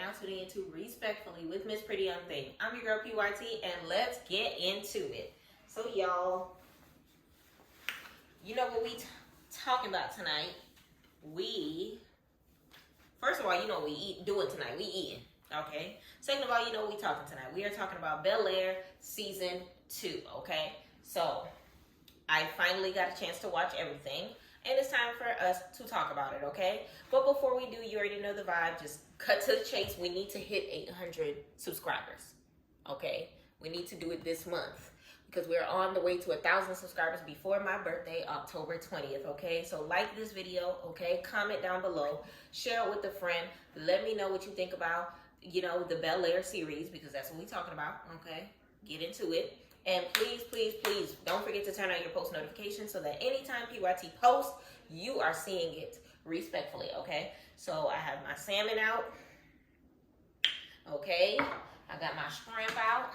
now tuning into Respectfully with Miss Pretty Young Thing. I'm your girl PYT, and let's get into it. So, y'all, you know what we talking about tonight? First of all, you know what we doing tonight. We eating, okay? Second of all, you know what we talking tonight. We are talking about Bel-Air Season 2, okay? So, I finally got a chance to watch everything. And it's time for us to talk about it, okay? But before we do, you already know the vibe. Just cut to the chase. We need to hit 800 subscribers, okay? We need to do it this month because we're on the way to 1,000 subscribers before my birthday, October 20th, okay? So like this video, okay? Comment down below. Share it with a friend. Let me know what you think about, you know, the Bel-Air series because that's what we're talking about, okay? Get into it. And please, please, please don't forget to turn on your post notifications so that anytime PYT posts, you are seeing it respectfully, okay? So I have my salmon out, okay? I got my shrimp out,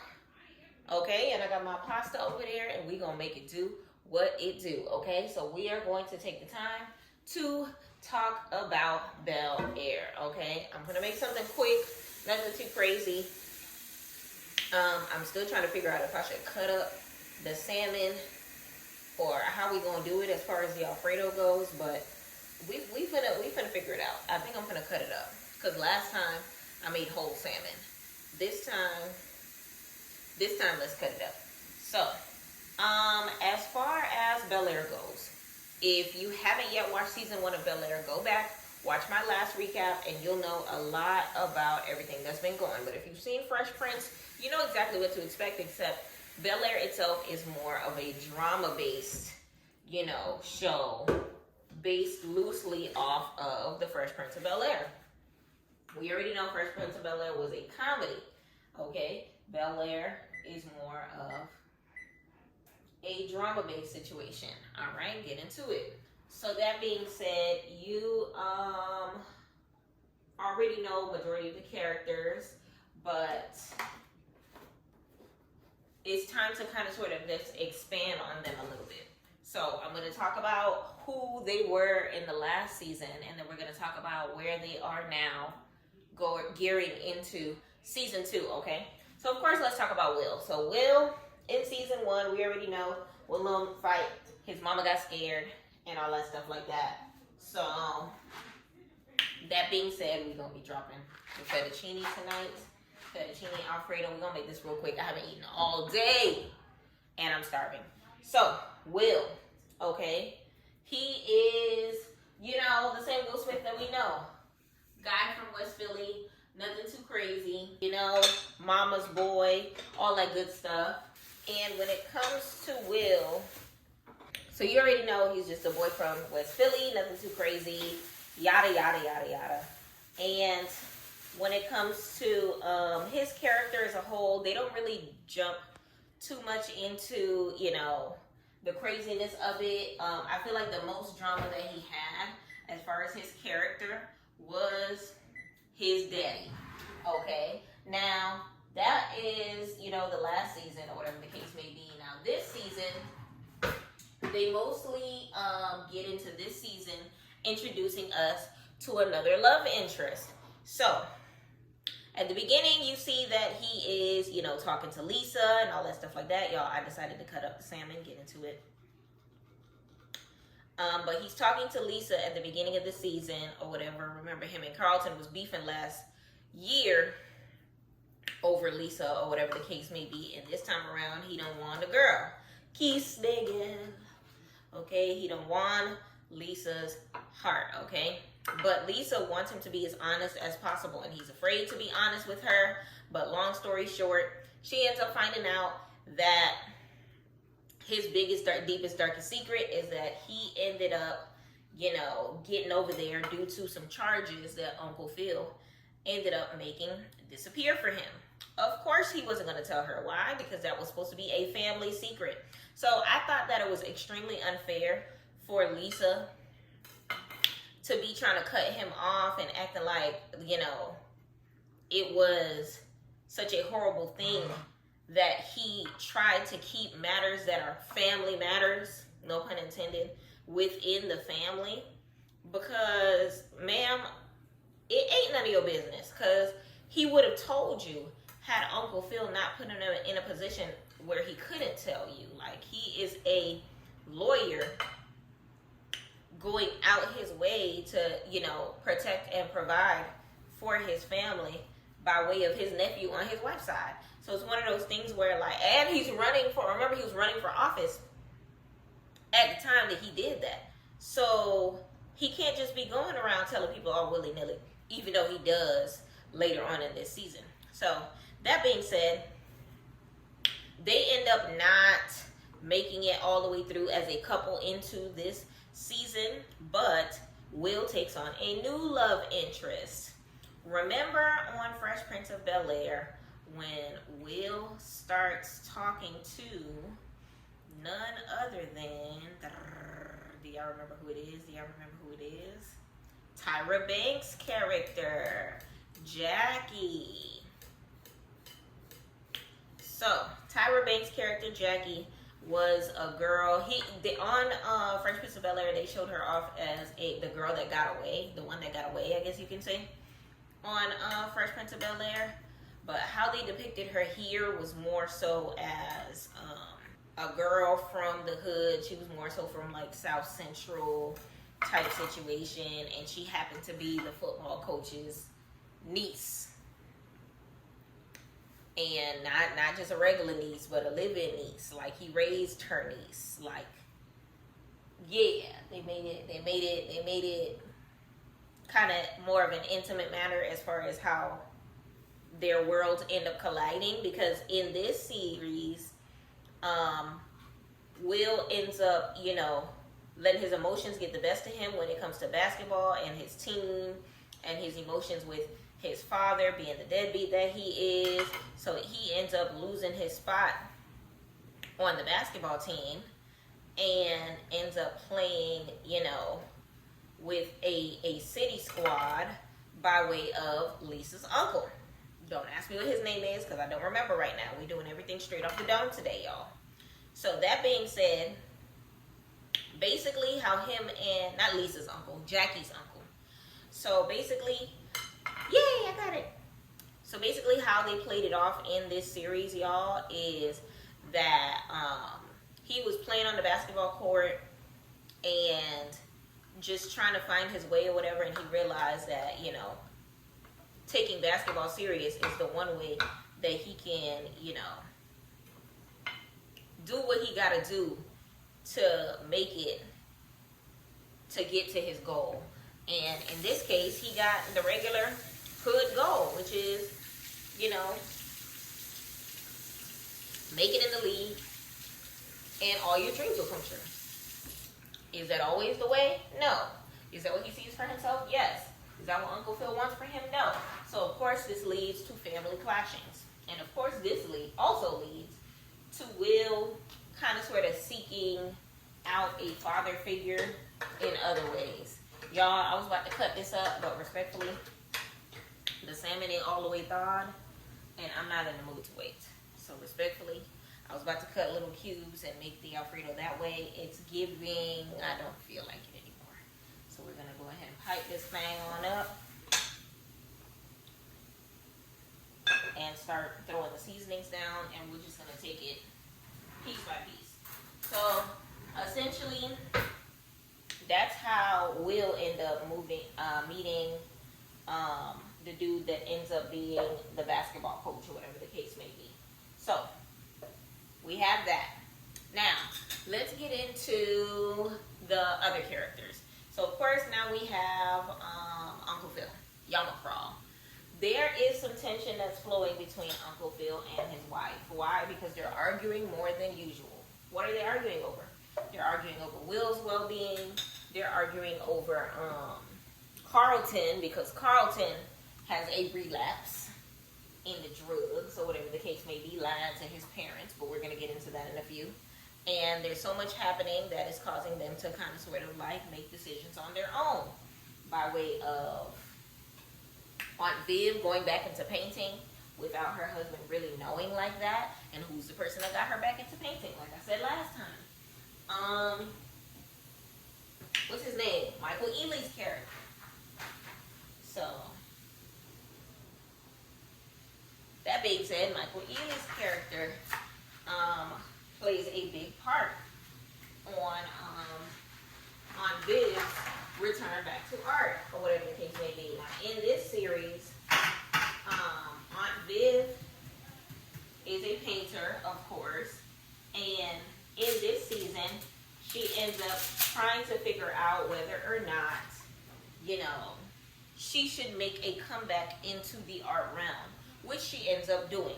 okay? And I got my pasta over there, and we're going to make it do what it do, okay? So we are going to take the time to talk about Bel-Air, okay? I'm going to make something quick, nothing too crazy. I'm still trying to figure out if I should cut up the salmon or how we gonna do it as far as the Alfredo goes, but we finna figure it out. I think I'm finna cut it up because last time I made whole salmon. This time let's cut it up. So, as far as Bel-Air goes, if you haven't yet watched season 1 of Bel-Air, go back. Watch my last recap and you'll know a lot about everything that's been going. But if you've seen Fresh Prince, you know exactly what to expect, except Bel-Air itself is more of a drama-based, you know, show based loosely off of the Fresh Prince of Bel-Air. We already know Fresh Prince of Bel-Air was a comedy, okay? Bel-Air is more of a drama-based situation, all right? Get into it. So that being said, you already know majority of the characters, but it's time to kind of sort of just expand on them a little bit. So I'm going to talk about who they were in the last season, and then we're going to talk about where they are now, gearing into season 2, okay? So of course, let's talk about Will. So Will, in season 1, we already know Willem fight, his mama got scared, and all that stuff like that. So, that being said, we're going to be dropping the fettuccine tonight. Fettuccine Alfredo. We're going to make this real quick. I haven't eaten all day, and I'm starving. So, Will, okay? He is, you know, the same Will Smith that we know. Guy from West Philly, nothing too crazy. You know, mama's boy, all that good stuff. And when it comes to Will, so you already know he's just a boy from West Philly, nothing too crazy, yada, yada, yada, yada. And when it comes to his character as a whole, they don't really jump too much into, you know, the craziness of it. I feel like the most drama that he had as far as his character was his daddy, okay? Now, that is, you know, the last season or whatever the case may be. Now, this season, they mostly get into this season introducing us to another love interest. So, at the beginning, you see that he is, you know, talking to Lisa and all that stuff like that. Y'all, I decided to cut up the salmon, get into it. But he's talking to Lisa at the beginning of the season or whatever. Remember, him and Carlton was beefing last year over Lisa or whatever the case may be. And this time around, he don't want a girl. Keeps begging. Okay, he don't want Lisa's heart, okay? But Lisa wants him to be as honest as possible, and he's afraid to be honest with her. But long story short, she ends up finding out that his biggest, deepest, darkest secret is that he ended up, you know, getting over there due to some charges that Uncle Phil ended up making disappear for him. Of course, he wasn't going to tell her. Why? Because that was supposed to be a family secret. So I thought that it was extremely unfair for Lisa to be trying to cut him off and acting like, you know, it was such a horrible thing that he tried to keep matters that are family matters, no pun intended, within the family. Because, ma'am, it ain't none of your business. Because he would have told you had Uncle Phil not put him in a position where he couldn't tell you. Like, he is a lawyer going out his way to, you know, protect and provide for his family by way of his nephew on his wife's side. So it's one of those things where, like, and he's running for, remember, he was running for office at the time that he did that. So he can't just be going around telling people all willy-nilly, even though he does later on in this season. So that being said, they end up not making it all the way through as a couple into this season, but Will takes on a new love interest. Remember on Fresh Prince of Bel-Air when Will starts talking to none other than, do y'all remember who it is? Tyra Banks' character, Jackie. So Tyra Banks' character, Jackie, was a girl. On Fresh Prince of Bel-Air, they showed her off as the girl that got away, the one that got away, I guess you can say, on Fresh Prince of Bel-Air. But how they depicted her here was more so as a girl from the hood. She was more so from like South Central type situation, and she happened to be the football coach's niece. And not just a regular niece, but a live-in niece. Like, he raised her niece. Like, yeah, they made it kind of more of an intimate matter as far as how their worlds end up colliding. Because in this series, Will ends up, you know, letting his emotions get the best of him when it comes to basketball and his team and his emotions with his father being the deadbeat that he is. So he ends up losing his spot on the basketball team and ends up playing, you know, with a city squad by way of Lisa's uncle. Don't ask me what his name is because I don't remember right now. We're doing everything straight off the dome today, y'all. So that being said, basically how him and, not Lisa's uncle, Jackie's uncle. So basically, yay, I got it. So basically how they played it off in this series, y'all, is that he was playing on the basketball court and just trying to find his way or whatever, and he realized that, you know, taking basketball serious is the one way that he can, you know, do what he got to do to make it, to get to his goal. And in this case, he got the regular hood goal, which is, you know, make it in the league and all your dreams will come true. Is that always the way? No. Is that what he sees for himself? Yes. Is that what Uncle Phil wants for him? No. So, of course, this leads to family clashings. And, of course, this also leads to Will kind of sort of seeking out a father figure in other ways. Y'all, I was about to cut this up, but respectfully, the salmon ain't all the way thawed, and I'm not in the mood to wait. So, respectfully, I was about to cut little cubes and make the Alfredo that way. It's giving, I don't feel like it anymore. So, we're going to go ahead and pipe this thing on up and start throwing the seasonings down, and we're just going to take it piece by piece. So, essentially, that's how we'll end up meeting the dude that ends up being the basketball coach or whatever the case may be. So, we have that. Now, let's get into the other characters. So, of course, now we have Uncle Phil, Yamacrawl. There is some tension that's flowing between Uncle Phil and his wife. Why? Because they're arguing more than usual. What are they arguing over? They're arguing over Will's well-being. They're arguing over Carlton, because Carlton has a relapse in the drugs, or whatever the case may be, lying to his parents, but we're going to get into that in a few. And there's so much happening that is causing them to kind of sort of like make decisions on their own by way of Aunt Viv going back into painting without her husband really knowing like that. And who's the person that got her back into painting, like I said last time? What's his name? Michael Ealy's character. So, that being said, Michael Ealy's character plays a big part on Viv's return back to art, or whatever the case may be. Now, in this series, Aunt Viv is a painter, of course, and in this season, she ends up trying to figure out whether or not, she should make a comeback into the art realm, which she ends up doing.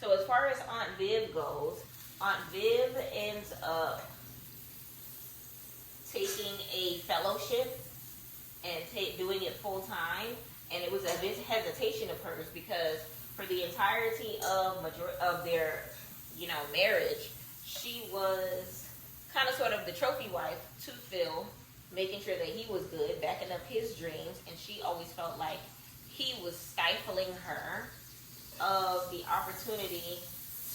So as far as Aunt Viv goes, Aunt Viv ends up taking a fellowship and doing it full time, and it was a hesitation of hers because for the entirety of their marriage, she was kind of sort of the trophy wife to Phil, making sure that he was good, backing up his dreams, and she always felt like he was stifling her of the opportunity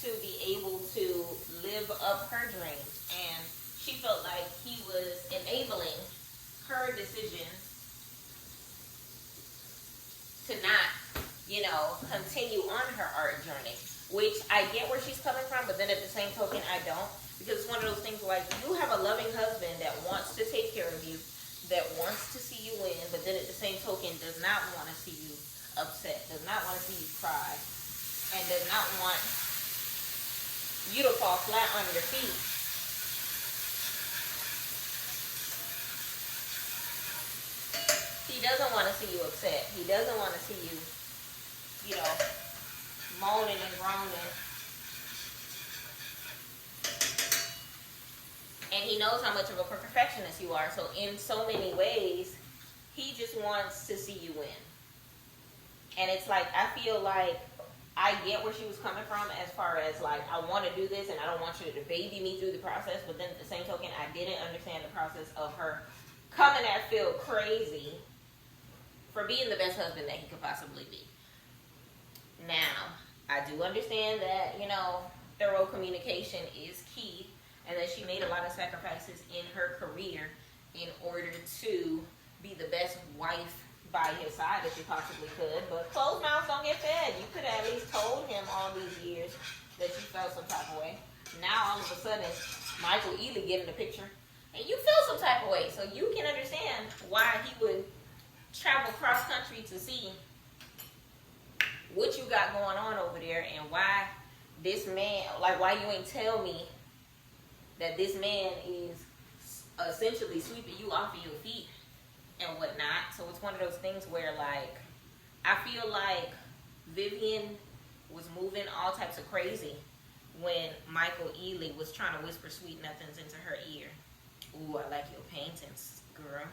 to be able to live up her dreams. And she felt like he was enabling her decision to not, continue on her art journey, which I get where she's coming from, but then at the same token, I don't. Because it's one of those things where you have a loving husband that wants to take care of you, that wants to see you win, but then at the same token does not want to see you upset, does not want to see you cry, and does not want you to fall flat on your feet. He doesn't want to see you upset. He doesn't want to see you, moaning and groaning. And he knows how much of a perfectionist you are. So in so many ways, he just wants to see you win. And it's like, I feel like I get where she was coming from as far as like, I want to do this and I don't want you to baby me through the process. But then at the same token, I didn't understand the process of her coming at Phil crazy for being the best husband that he could possibly be. Now, I do understand that, thorough communication is key, and that she made a lot of sacrifices in her career in order to be the best wife by his side that she possibly could. But closed mouths don't get fed. You could have at least told him all these years that you felt some type of way. Now, all of a sudden, Michael Ealy getting the picture, and you feel some type of way. So you can understand why he would travel cross country to see what you got going on over there, and why this man, why you ain't tell me that this man is essentially sweeping you off of your feet and whatnot. So it's one of those things where, I feel like Vivian was moving all types of crazy when Michael Ealy was trying to whisper sweet nothings into her ear. Ooh, I like your paintings, girl.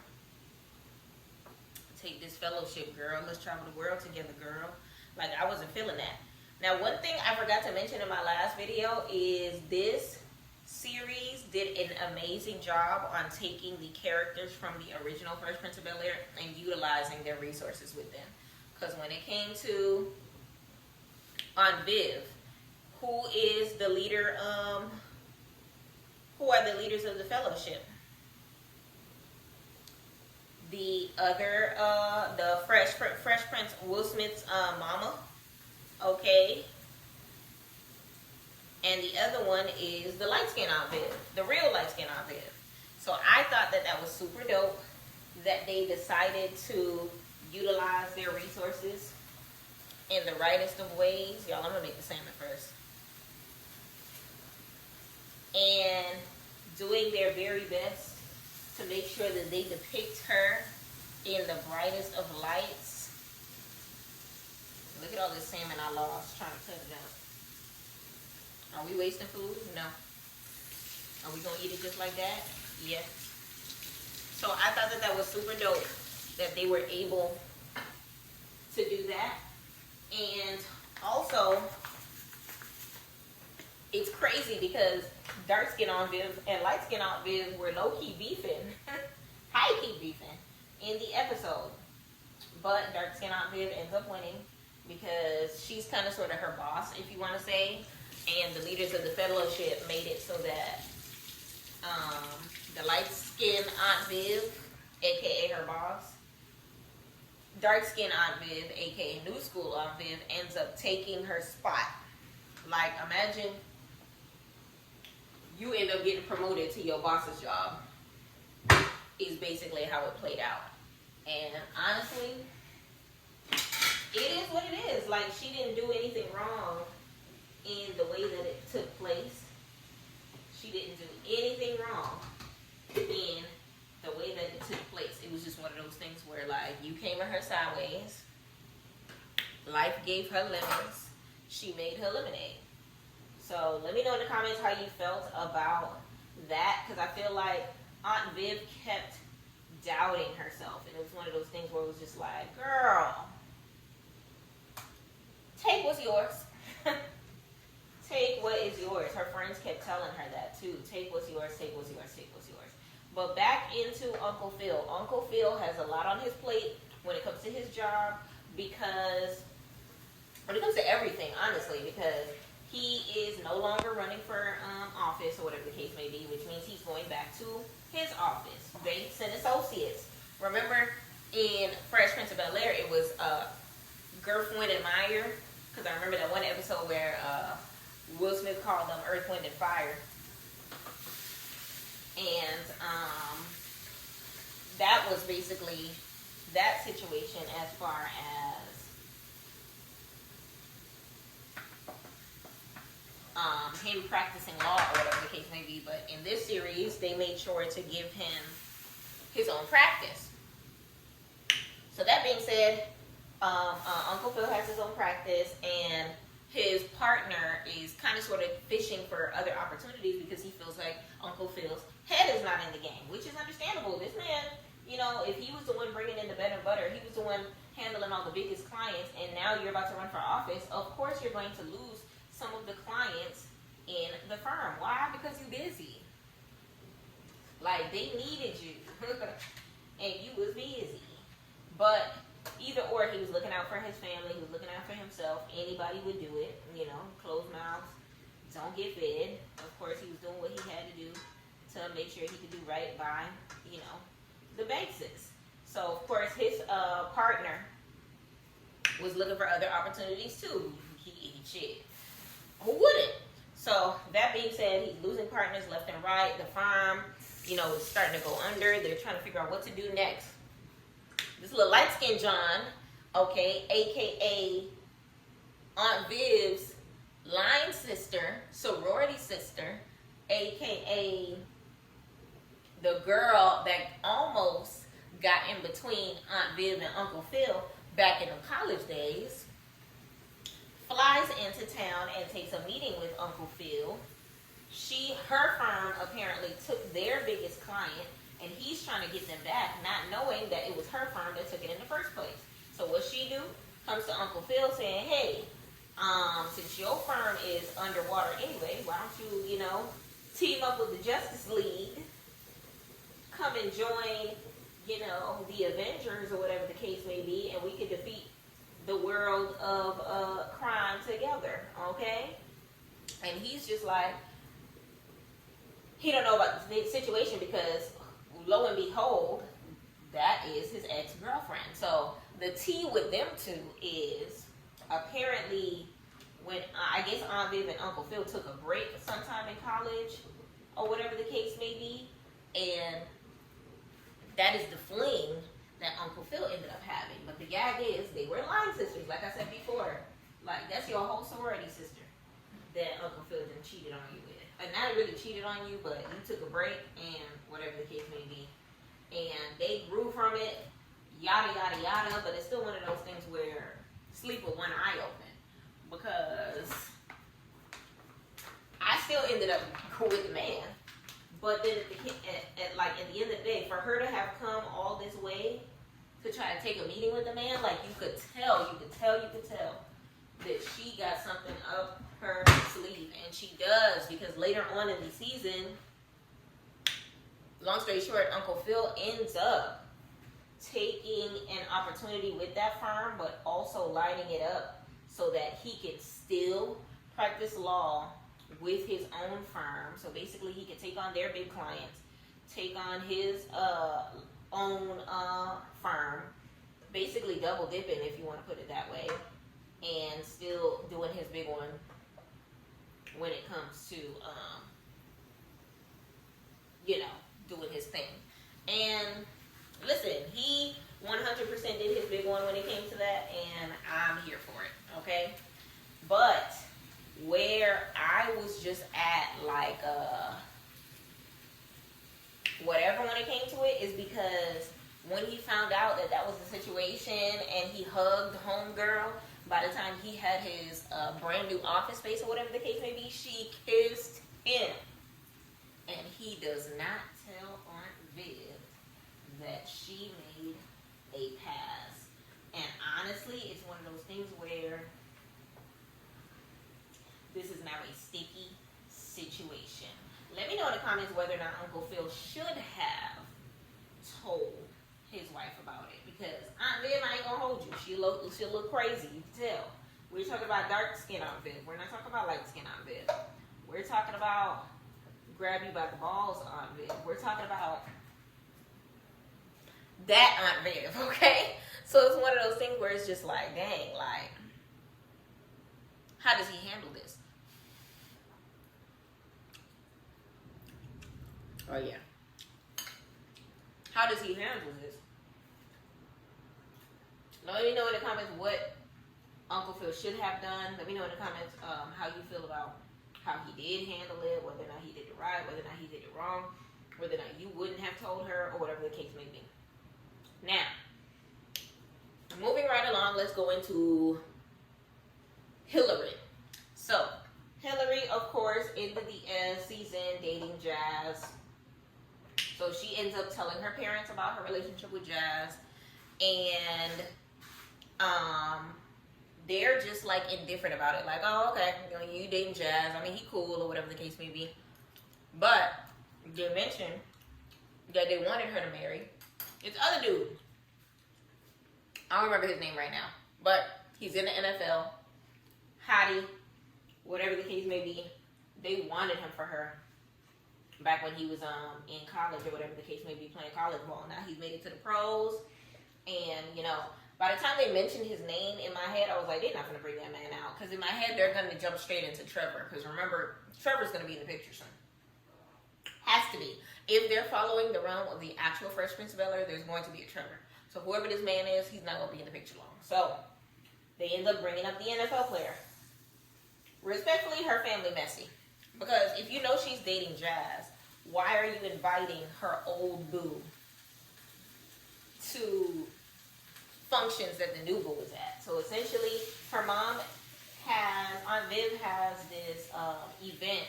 Take this fellowship, girl. Let's travel the world together, girl. I wasn't feeling that. Now, one thing I forgot to mention in my last video is this series did an amazing job on taking the characters from the original Fresh Prince of Bel-Air and utilizing their resources with them. Because when it came to Aunt Viv, who is the leader, who are the leaders of the fellowship? The other, the Fresh Prince, Will Smith's mama, okay? And the other one is the light-skinned Aunt Viv, the real light-skinned Aunt Viv. So I thought that that was super dope that they decided to utilize their resources in the rightest of ways. Y'all, I'm going to make the salmon first. And doing their very best to make sure that they depict her in the brightest of lights. Look at all this salmon I lost trying to cut it up. Are we wasting food? No. Are we going to eat it just like that? Yeah. So I thought that that was super dope that they were able to do that. And also, it's crazy because dark skin Aunt Viv and light skin Aunt Viv were low-key beefing, high-key beefing in the episode. But dark skin Aunt Viv ends up winning because she's kind of sort of her boss, if you want to say. And the leaders of the fellowship made it so that the light skin Aunt Viv, aka her boss, dark-skinned Aunt Viv, aka New School Aunt Viv, ends up taking her spot. Like, imagine you end up getting promoted to your boss's job. Is basically how it played out. And honestly, it is what it is. Like, she didn't do anything wrong in the way that it took place. She didn't do anything wrong in the way that it took place. It was just one of those things where, like, you came at her sideways. Life gave her lemons. She made her lemonade. So let me know in the comments how you felt about that, because I feel like Aunt Viv kept doubting herself, and it was one of those things where it was just like, girl, take what's yours. Take what is yours. Her friends kept telling her that too. Take what's yours, take what's yours, take what's yours. But back into Uncle Phil. Uncle Phil has a lot on his plate when it comes to his job, because when it comes to everything, honestly, because he is no longer running for office or whatever the case may be, which means he's going back to his office, Bates and Associates. Remember in Fresh Prince of Bel-Air, it was Gerf, Wind, and Meyer, because I remember that one episode where Will Smith called them Earth, Wind, and Fire. And that was basically that situation as far as him practicing law or whatever the case may be. But in this series, they made sure to give him his own practice. So that being said, Uncle Phil has his own practice, and his partner is kind of sort of fishing for other opportunities because he feels like Uncle Phil's head is not in the game, which is understandable. This man, you know, if he was the one bringing in the bread and butter, he was the one handling all the biggest clients, and now you're about to run for office, of course you're going to lose some of the clients in the firm. Why? Because you're busy. Like, they needed you, and you was busy. But either or, he was looking out for his family, he was looking out for himself. Anybody would do it, you know, closed mouths don't get fed. Of course, he was doing what he had to do to make sure he could do right by, you know, the basics. So, of course, his partner was looking for other opportunities too. Shit, who wouldn't? So, that being said, he's losing partners left and right. The firm, you know, is starting to go under. They're trying to figure out what to do next. This little light-skinned John, okay, a.k.a. Aunt Viv's line sister, sorority sister, a.k.a. the girl that almost got in between Aunt Viv and Uncle Phil back in the college days, flies into town and takes a meeting with Uncle Phil. Her firm apparently took their biggest client, and he's trying to get them back, not knowing that it was her firm that took it in the first place. So what she do? Comes to Uncle Phil saying, hey, since your firm is underwater anyway, why don't you, team up with the Justice League, come and join, the Avengers or whatever the case may be, and we could defeat the world of crime together, okay? And he's just like, he don't know about the situation because, lo and behold, that is his ex-girlfriend. So the tea with them two is apparently when I guess Aunt Viv and Uncle Phil took a break sometime in college or whatever the case may be, and that is the fling that Uncle Phil ended up having. But the gag is they were line sisters, like I said before. Like, that's your whole sorority sister that Uncle Phil done cheated on you with. And not really cheated on you, but you took a break and whatever the case may be. And they grew from it, yada, yada, yada. But it's still one of those things where sleep with one eye open. Because I still ended up with the man. But then at the end of the day, for her to have come all this way to try to take a meeting with the man, like you could tell that she got something up her sleeve, and she does, because later on in the season, long story short, Uncle Phil ends up taking an opportunity with that firm, but also lining it up so that he could still practice law with his own firm. So basically he could take on their big clients, take on his own firm, basically double dipping, if you want to put it that way, and still doing his big one when it comes to, doing his thing. And listen, he 100% did his big one when it came to that, and I'm here for it, okay? But where I was just at, like, whatever when it came to it, is because when he found out that that was the situation and he hugged homegirl, by the time he had his brand new office space or whatever the case may be, she kissed him. And he does not tell Aunt Viv that she made a pass. And honestly, it's one of those things where this is now a sticky situation. Let me know in the comments whether or not Uncle Phil should have told his wife about it. Because Aunt Viv, I ain't gonna hold you. She'll look crazy, you can tell. We're talking about dark skin Aunt Viv. We're not talking about light skin Aunt Viv. We're talking about grab you by the balls Aunt Viv. We're talking about that Aunt Viv, okay? So it's one of those things where it's just like, dang, like, how does he handle this? Oh, yeah. How does he handle this? Let me know in the comments what Uncle Phil should have done. Let me know in the comments how you feel about how he did handle it, whether or not he did it right, whether or not he did it wrong, whether or not you wouldn't have told her, or whatever the case may be. Now, moving right along, let's go into Hillary. So, Hillary, of course, ended the season dating Jazz. So she ends up telling her parents about her relationship with Jazz, and they're just like indifferent about it. Like, oh, okay, you dating Jazz. I mean, he cool or whatever the case may be. But they mentioned that they wanted her to marry this other dude. I don't remember his name right now, but he's in the NFL. Hottie, whatever the case may be. They wanted him for her back when he was in college or whatever the case may be, playing college ball. Now he's made it to the pros, and by the time they mentioned his name, in my head I was like, they're not going to bring that man out, because in my head they're going to jump straight into Trevor, because remember, Trevor's going to be in the picture soon. Has to be. If they're following the realm of the actual Fresh Prince of Bel-Air, there's going to be a Trevor. So whoever this man is, he's not going to be in the picture long. So they end up bringing up the NFL player. Respectfully, her family messy. Because if you know she's dating Jazz, why are you inviting her old boo to functions that the new boo is at? So essentially, her mom Aunt Viv has this event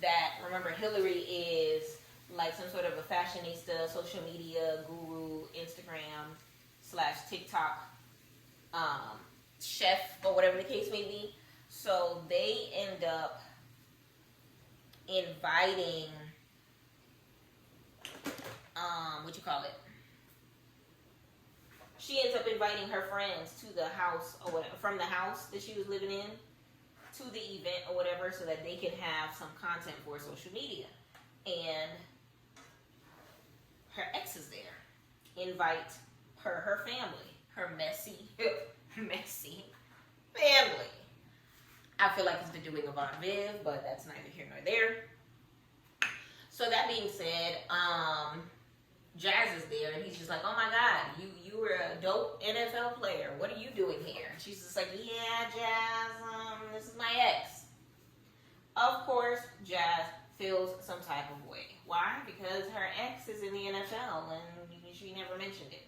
that, remember, Hillary is like some sort of a fashionista, social media guru, Instagram / TikTok chef, or whatever the case may be. So they end up inviting, she ends up inviting her friends to the house, or whatever, from the house that she was living in, to the event or whatever, so that they can have some content for social media. And her ex is there. Invite her family, her messy family. I feel like it's the doing of Aunt Viv, but that's neither here nor there. So that being said, Jazz is there, and he's just like, oh my God, you were a dope NFL player. What are you doing here? And she's just like, yeah, Jazz, this is my ex. Of course, Jazz feels some type of way. Why? Because her ex is in the NFL, and she never mentioned it.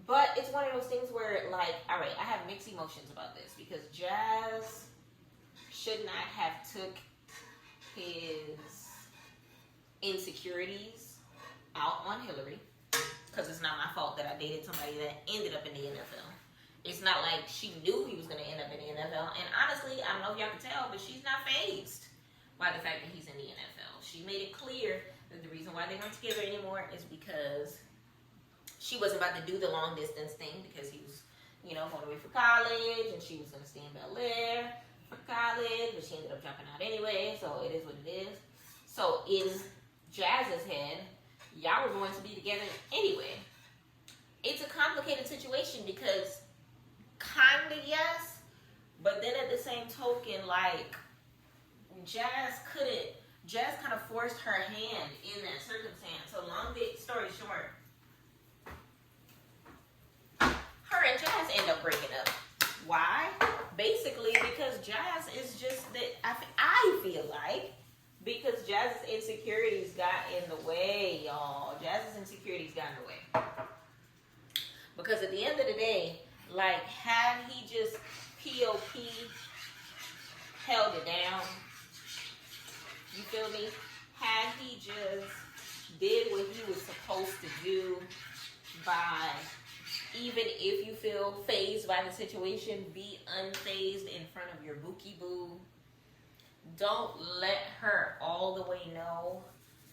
But it's one of those things where, all right, I have mixed emotions about this, because Jazz should not have took his insecurities out on Hillary, because it's not my fault that I dated somebody that ended up in the NFL. It's not like she knew he was going to end up in the NFL. And honestly, I don't know if y'all can tell, but she's not fazed by the fact that he's in the NFL. She made it clear that the reason why they weren't together anymore is because she wasn't about to do the long distance thing, because he was, going away for college, and she was going to stay in Bel Air for college, but she ended up dropping out anyway, so it is what it is. So in Jazz's head, y'all were going to be together anyway. it's a complicated situation because kinda yes, but then at the same token, like Jazz kind of forced her hand in that circumstance. So long story short, her and Jazz end up breaking up. Why? Basically because Jazz is just that, I feel like, because Jazz's insecurities got in the way, y'all. Jazz's insecurities got in the way. Because at the end of the day, like, had he just POP held it down, you feel me? Had he just did what he was supposed to do by, even if you feel fazed by the situation, be unfazed in front of your bookie boo. Don't let her all the way know.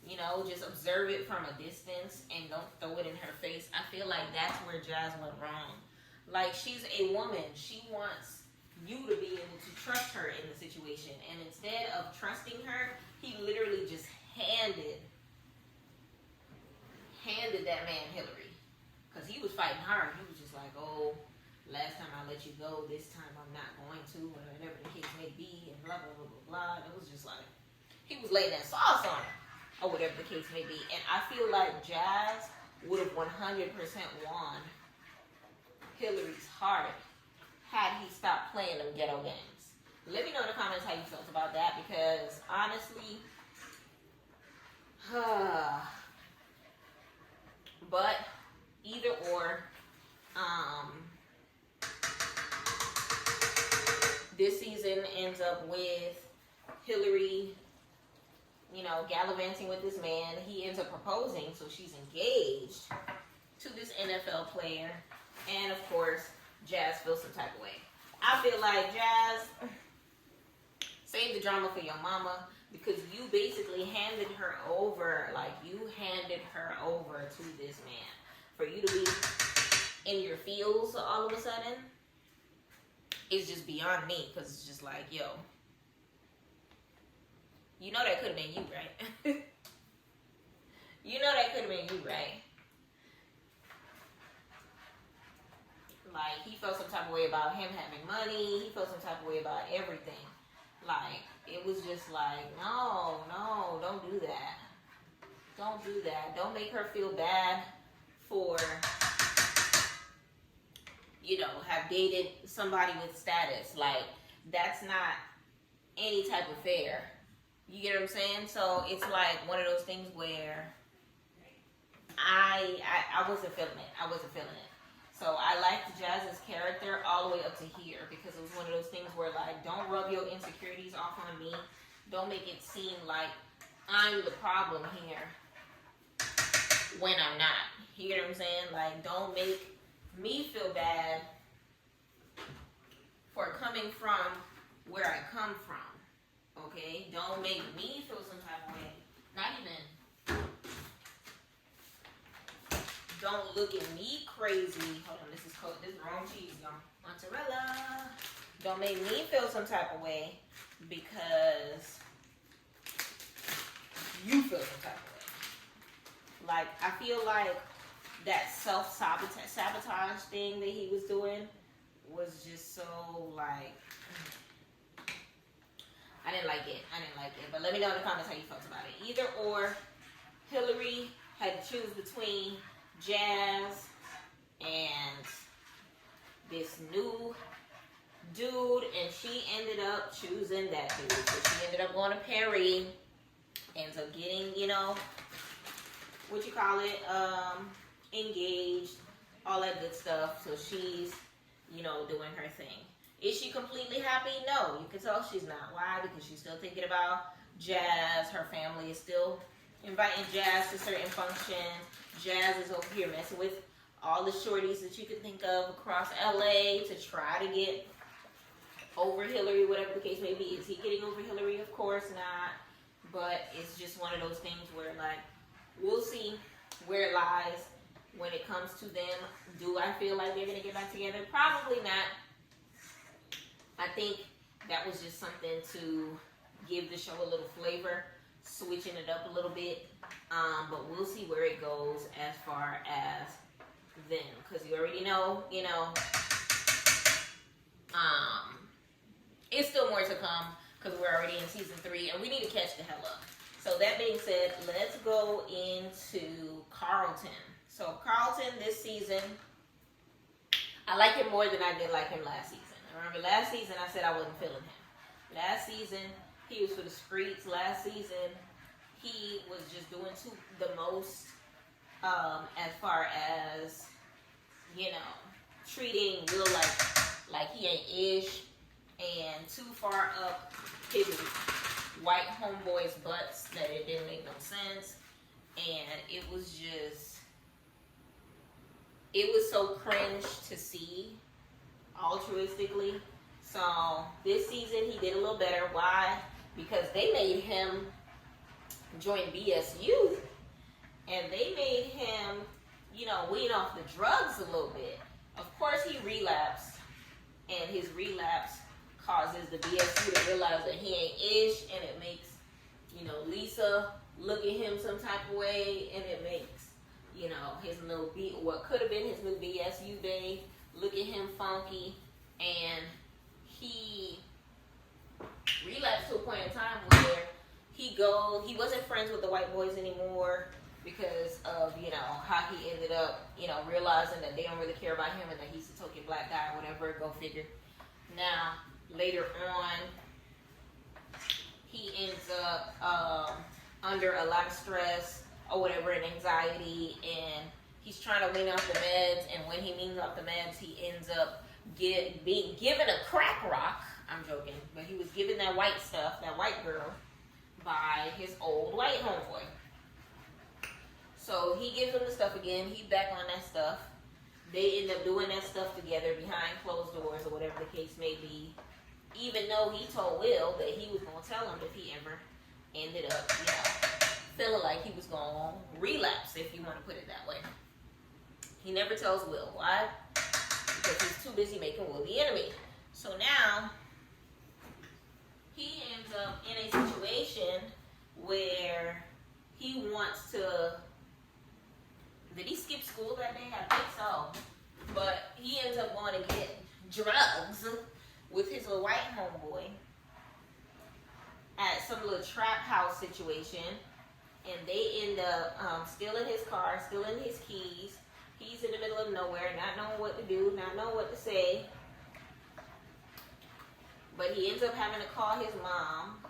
You know, just observe it from a distance and don't throw it in her face. I feel like that's where Jazz went wrong. Like, she's a woman. She wants you to be able to trust her in the situation. And instead of trusting her, he literally just handed that man Hillary. Because he was fighting hard. He was just like, oh, last time I let you go, this time I'm not going to, or whatever the case may be, and blah, blah, blah, blah, blah. It was just like, he was laying that sauce on her, or whatever the case may be. And I feel like Jazz would have 100% won Hillary's heart had he stopped playing them ghetto games. Let me know in the comments how you felt about that, because honestly, but either or, this season ends up with Hillary, you know, gallivanting with this man. He ends up proposing, so she's engaged to this NFL player. And of course, Jazz feels some type of way. I feel like, Jazz, save the drama for your mama, because you basically handed her over, like, you handed her over to this man. For you to be in your feels all of a sudden, it's just beyond me, because it's just like, yo, you know that could have been you, right? You know that could have been you, right? Like, he felt some type of way about him having money. He felt some type of way about everything. Like, it was just like, no, don't do that. Don't do that. Don't make her feel bad for, you know, have dated somebody with status. Like, that's not any type of fair. You get what I'm saying? So it's like one of those things where I wasn't feeling it. I wasn't feeling it. So I liked Jazz's character all the way up to here, because it was one of those things where, like, don't rub your insecurities off on me. Don't make it seem like I'm the problem here when I'm not. You get what I'm saying? Like, don't make me feel bad for coming from where I come from. Okay? Don't make me feel some type of way. Not even. Don't look at me crazy. Hold on, this is cold. This is wrong cheese, y'all. Mozzarella. Don't make me feel some type of way because you feel some type of way. Like, I feel like that self-sabotage thing that he was doing was just so, like, I didn't like it. But let me know in the comments how you felt about it. Either or, Hillary had to choose between Jazz and this new dude, and she ended up choosing that dude. So she ended up going to Perry, ends up getting, you know, engaged, all that good stuff. So she's, you know, doing her thing. Is she completely happy? No, you can tell she's not. Why? Because she's still thinking about Jazz. Her family is still inviting Jazz to certain functions. Jazz is over here messing with all the shorties that you can think of across LA to try to get over Hillary, whatever the case may be. Is he getting over Hillary? Of course not. But it's just one of those things where, like, we'll see where it lies when it comes to them. Do I feel like they're going to get back together? Probably not. I think that was just something to give the show a little flavor, switching it up a little bit. But we'll see where it goes as far as them, because you already know, it's still more to come because we're already in season 3 and we need to catch the hell up. So that being said, let's go into Carlton. So Carlton this season, I like him more than I did like him last season. Remember last season I said I wasn't feeling him. Last season he was for the streets. Last season he was just doing the most as far as, treating Will like he ain't ish, and too far up his white homeboys' butts that it didn't make no sense. And it was so cringe to see altruistically. So this season he did a little better. Why? Because they made him join BSU, and they made him, wean off the drugs a little bit. Of course he relapsed, and his relapse causes the BSU to realize that he ain't ish, and it makes, Lisa look at him some type of way, and it makes, his little what could have been his new BSU babe look at him funky, and he relapsed to a point in time where he wasn't friends with the white boys anymore because of, how he ended up, realizing that they don't really care about him and that he's a token black guy or whatever, go figure. Now, later on, he ends up under a lot of stress or whatever and anxiety, and he's trying to wean off the meds, and when he weans off the meds, he ends up being given a crack rock. I'm joking, but he was given that white stuff, that white girl, by his old white homeboy. So he gives him the stuff again. He's back on that stuff. They end up doing that stuff together behind closed doors or whatever the case may be. Even though he told Will that he was going to tell him if he ever ended up, feeling like he was going to relapse, if you want to put it that way. He never tells Will. Why? Because he's too busy making Will the enemy. So now, he ends up in a situation where he wants to... Did he skip school that day? I think so. But he ends up going to get drugs with his little white homeboy at some little trap house situation. And they end up stealing his car, stealing his keys. He's in the middle of nowhere, not knowing what to do, not knowing what to say. But he ends up having to call his mom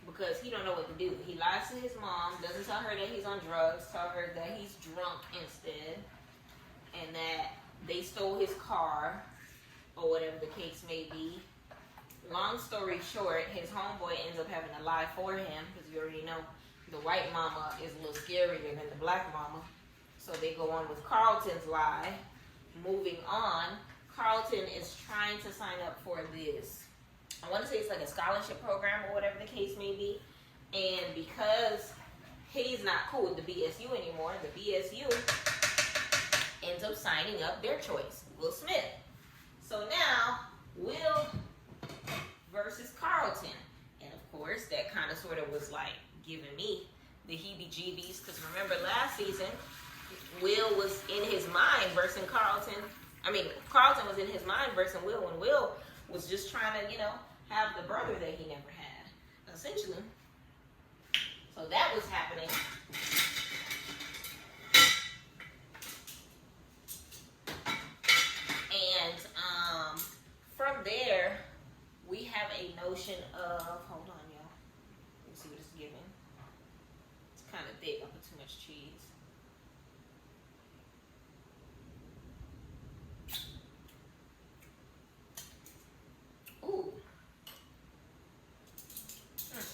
because he don't know what to do. He lies to his mom, doesn't tell her that he's on drugs, tell her that he's drunk instead, and that they stole his car, or whatever the case may be. Long story short, his homeboy ends up having to lie for him, because you already know the white mama is a little scarier than the black mama. So they go on with Carlton's lie. Moving on, Carlton is trying to sign up for this, I want to say it's like a scholarship program or whatever the case may be. And because he's not cool with the BSU anymore, the BSU ends up signing up their choice, Will Smith. So now, Will versus Carlton. And of course, that kind of sort of was like giving me the heebie-jeebies, because remember last season, Will was in his mind versus Carlton. Carlton was in his mind versus Will, when Will was just trying to, have the brother that he never had, essentially. So that was happening. And from there, we have a notion of, hold on, y'all. Let me see what it's giving. It's kind of thick. I put too much cheese. Ooh. Put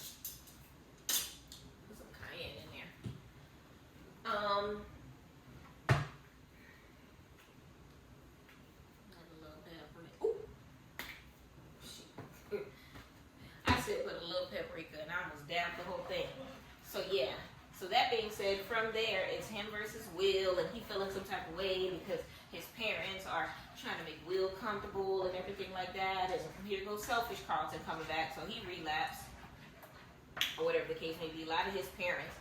some cayenne in there. A little pepper. Ooh. Shit. I said put a little paprika, and I almost dabbed the whole thing. So yeah. So that being said, from there, it's him versus Will, and he feeling some type of way because his parents are trying to make Will comfortable and everything like that. And here goes selfish Carlton coming back, so he relapsed, or whatever the case may be. A lot of his parents,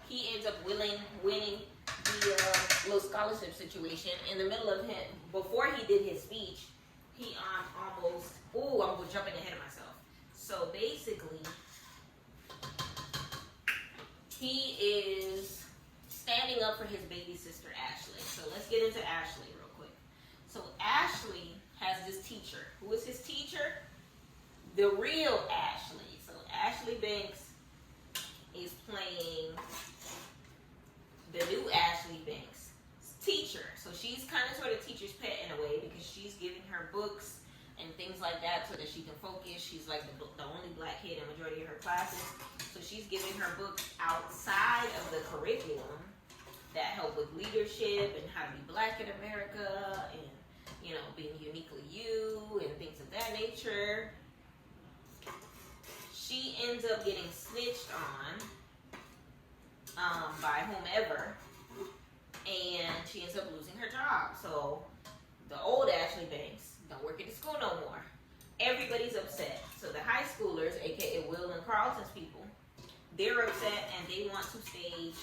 he ends up winning the little scholarship situation. In the middle of him, before he did his speech, he almost, I'm jumping ahead of myself. So basically, he is standing up for his baby sister, Ashley. So let's get into Ashley real quick. So Ashley has this teacher. Who is his teacher? The real Ashley. So Ashley Banks is playing the new Ashley Banks' teacher. So she's kind of sort of teacher's pet in a way because she's giving her books and things like that so that she can focus. She's like the only black kid in majority of her classes. So she's giving her books outside of the curriculum that help with leadership and how to be black in America and, you know, being uniquely you and things of that nature. She ends up getting snitched on by whomever, and she ends up losing her job. So the old Ashley Banks don't work at the school no more. Everybody's upset. So the high schoolers, aka Will and Carlton's people, they're upset and they want to stage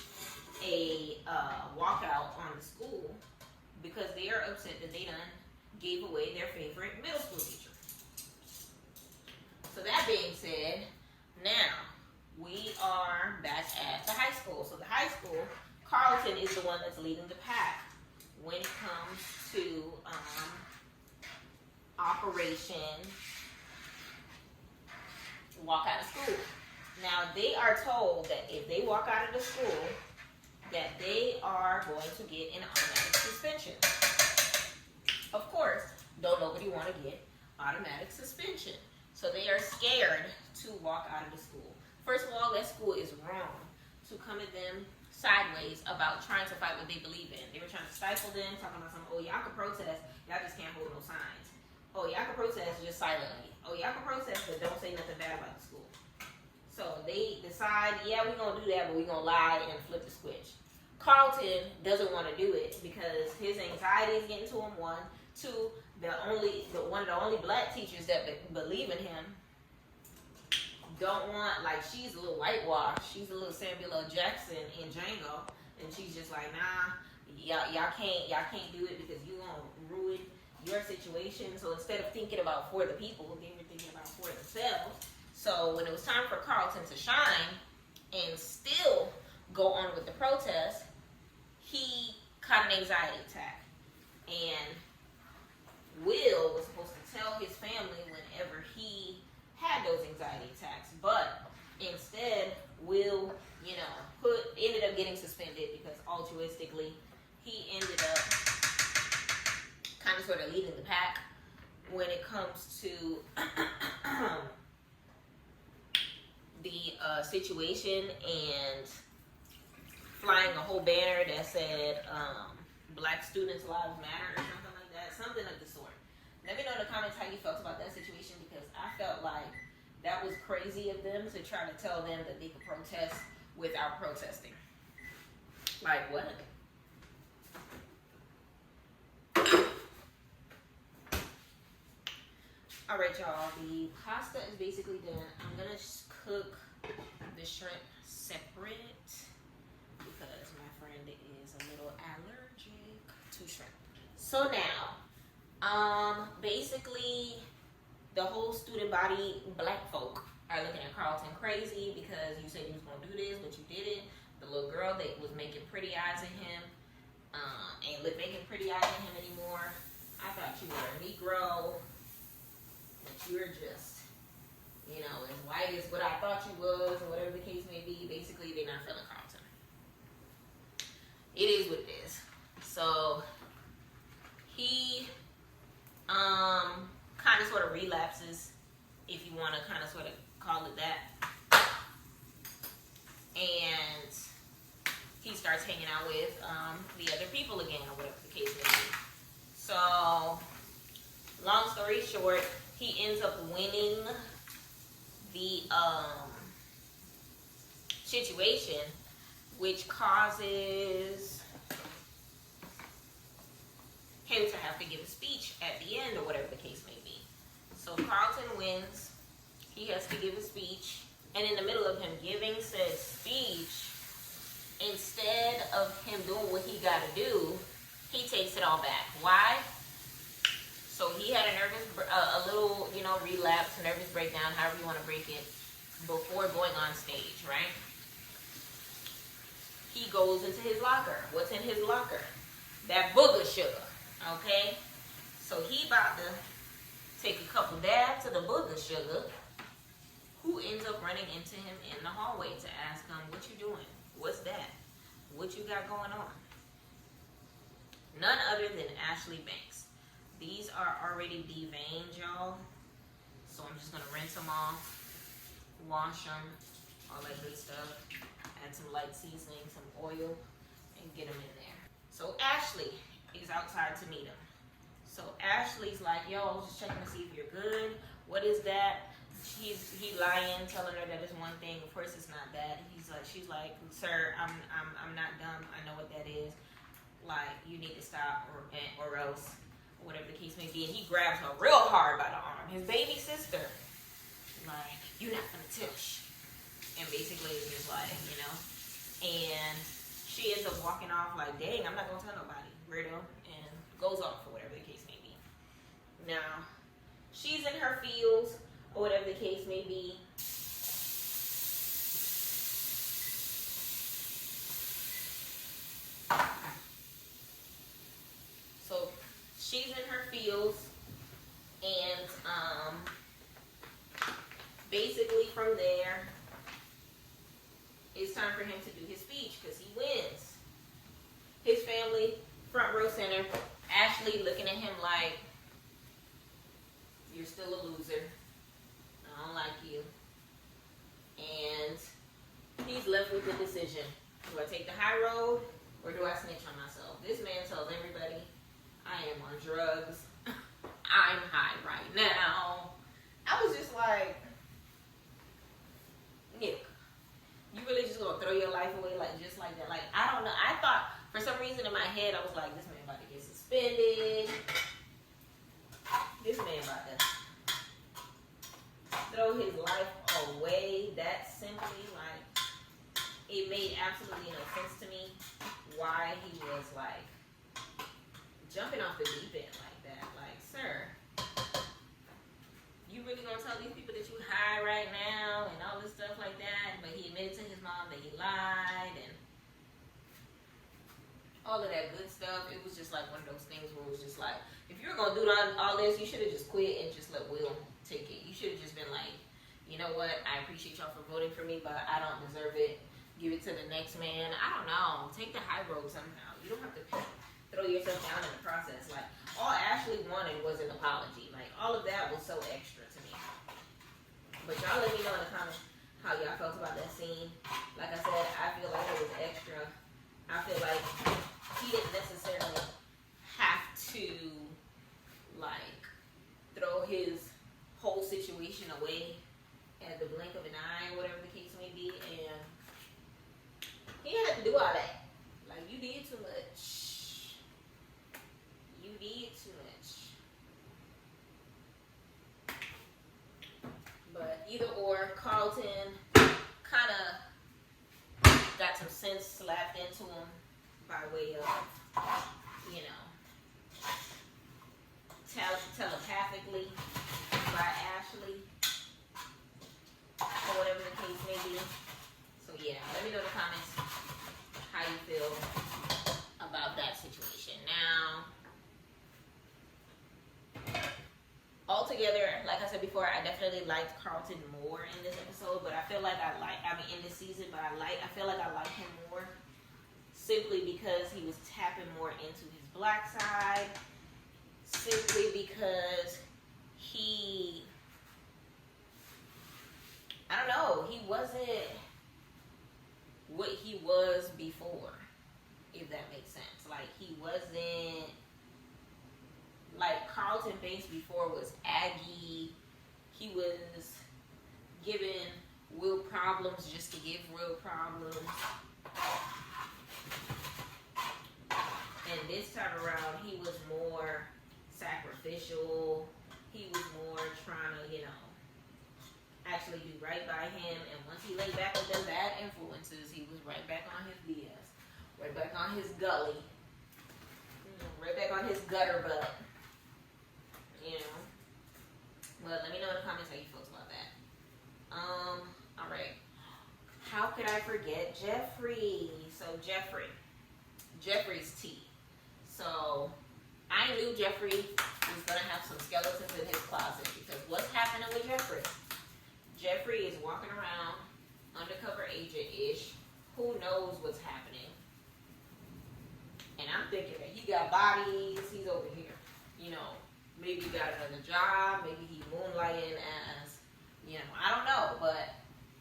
a walkout on the school because they are upset that they done gave away their favorite middle school teacher. So that being said, now we are back at the high school. So the high school, Carlton is the one that's leading the pack when it comes to Operation Walk Out of School. Now they are told that if they walk out of the school, that they are going to get an automatic suspension. Of course, don't nobody want to get automatic suspension. So they are scared to walk out of the school. First of all, that school is wrong to come at them sideways about trying to fight what they believe in. They were trying to stifle them, talking about some, y'all can protest, y'all just can't hold no signs. Y'all can protest just silently. Y'all can protest, but don't say nothing bad about the school. So they decide, we're going to do that, but we're going to lie and flip the switch. Carlton doesn't want to do it because his anxiety is getting to him, one. Two, one of the only black teachers that believe in him don't want, like, she's a little whitewashed. She's a little Samuel L. Jackson in Django, and she's just like, nah, y'all can't do it because you gonna ruin your situation. So instead of thinking about for the people, they were thinking about for themselves. So when it was time for Carlton to shine and still go on with the protest, he caught an anxiety attack, and Will was supposed to tell his family whenever he had those anxiety attacks, but instead Will, ended up getting suspended because altruistically he ended up kind of sort of leading the pack when it comes to the situation and flying a whole banner that said Black Students' Lives Matter or something like that, something of the sort. Let me know in the comments how you felt about that situation, because I felt like that was crazy of them to try to tell them that they could protest without protesting. Like, what? All right, y'all. The pasta is basically done. I'm going to cook the shrimp separate because my friend is a little allergic to shrimp. So now, basically, the whole student body, black folk, are looking at Carlton crazy because you said you was going to do this, but you didn't. The little girl that was making pretty eyes at him ain't making pretty eyes at him anymore. I thought you were a Negro, but you're just, as white as what I thought you was, or whatever the case may be. Basically, they're not feeling Carlton. It is what it is. So, he kind of sort of relapses, if you want to kind of sort of call it that, and he starts hanging out with the other people again, or whatever the case may be. So, long story short, he ends up winning the situation, which causes him to have to give a speech at the end, or whatever the case may be. So Carlton wins. He has to give a speech, and in the middle of him giving said speech, instead of him doing what he got to do, he takes it all back. Why? So he had a little, relapse, nervous breakdown, however you want to break it, before going on stage, right? He goes into his locker. What's in his locker? That booger sugar, okay? So he about to take a couple dabs of the booger sugar. Who ends up running into him in the hallway to ask him, what you doing? What's that? What you got going on? None other than Ashley Banks. These are already deveined, y'all. So I'm just going to rinse them off, wash them, all that good stuff. Add some light seasoning, some oil, and get them in there. So Ashley is outside to meet him. So Ashley's like, yo, I was just checking to see if you're good. What is that? He lying, telling her that it's one thing. Of course, it's not that. She's like, sir, I'm not dumb. I know what that is. Like, you need to stop, or else, or whatever the case may be. And he grabs her real hard by the arm. His baby sister, like, you're not gonna touch. And basically, it's just like, And she ends up walking off like, dang, I'm not gonna tell nobody, weirdo, and goes off, or whatever the case may be. Now, she's in her feels, or whatever the case may be. So she's in her feels, and basically from there, it's time for him to do his speech because he wins. His family, front row center, Ashley looking at him like, you're still a loser. I don't like you. And he's left with the decision. Do I take the high road or do I snitch on myself? This man tells everybody, I am on drugs. I'm high right now. I was just like, Nick, you really just gonna throw your life away just like that? Like, I don't know. I thought, for some reason in my head, I was like, this man about to get suspended. This man about to throw his life away. That simply, it made absolutely no sense to me why he was like jumping off the deep end like that. Like, sir, you really gonna tell these people that you high right now and all this stuff like that? But he admitted to his mom that he lied and all of that good stuff. It was just like one of those things where it was just like, if you were gonna do all this, you should have just quit and just let Will take it. You should have just been like, you know what? I appreciate y'all for voting for me, but I don't deserve it. Give it to the next man. I don't know. Take the high road somehow. You don't have to throw yourself down in the process. Like, all Ashley wanted was an apology. Like, all of that was so extra to me. But y'all let me know in the comments how y'all felt about that scene. Like I said, I feel like it was extra. I feel like he didn't necessarily have to, throw his whole situation away at the blink of an eye, or whatever the case may be. And he didn't have to do all that. Like, you did too much. You did too much. But either or, Carlton kind of got some sense slapped into him by way of, telepathically by Ashley, or whatever the case may be. So yeah, let me know in the comments how you feel about that situation. Now, altogether, like I said before, I definitely liked Carlton more in this episode, but I feel like in this season, but I feel like I like him more simply because he was tapping more into his black side, simply because I don't know, he wasn't what he was before, if that makes sense. Like, he wasn't, like, Carlton Banks before was aggy. He was giving Will problems just to give Will problems. And this time around, he was more sacrificial. He was more trying to, actually do right by him. And once he laid back with them bad influences, he was right back on his BS, right back on his gully, right back on his gutter butt. You know. Well, let me know in the comments how you felt about that. All right. How could I forget Jeffrey? So Jeffrey's tea. So I knew Jeffrey was gonna have some skeletons in his closet because what's happening with Jeffrey? Jeffrey is walking around undercover agent-ish. Who knows what's happening? And I'm thinking that he got bodies. He's over here. You know, maybe he got another job. Maybe he moonlighting as, you know, I don't know. But